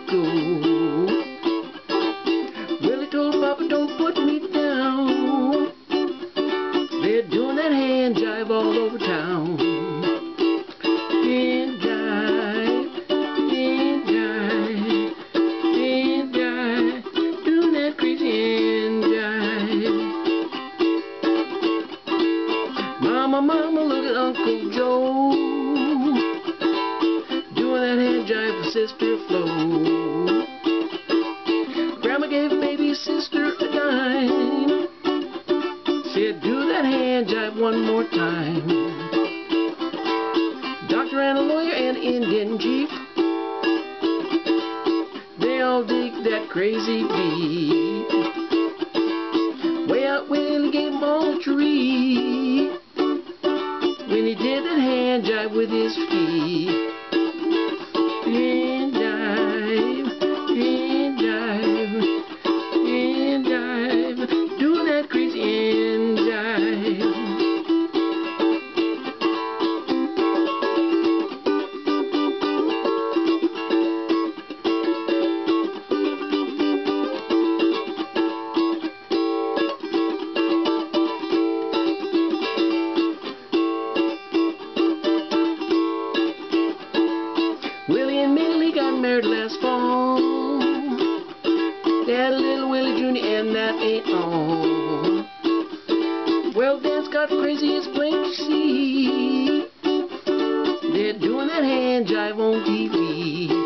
go. Willie told Papa, don't put me down. They're doing that hand jive all over town. Hand jive, hand jive, hand jive, doing that crazy hand jive. Mama, mama, look at Uncle Joe, doing that hand jive for Sister Flo. Grandma gave baby sister a dime, said do that hand jive one more time. Doctor and a lawyer and Indian chief, they all dig that crazy beat. Way out Willie gave them all a treat when he did that hand jive with his feet. Hand jive, hand jive, hand jive, doing that crazy hand jive. Willie and Millie got married last fall. They had a little Willie Jr. and that ain't all. Well, dance got crazy, it's plain to see. They're doing that hand jive on TV.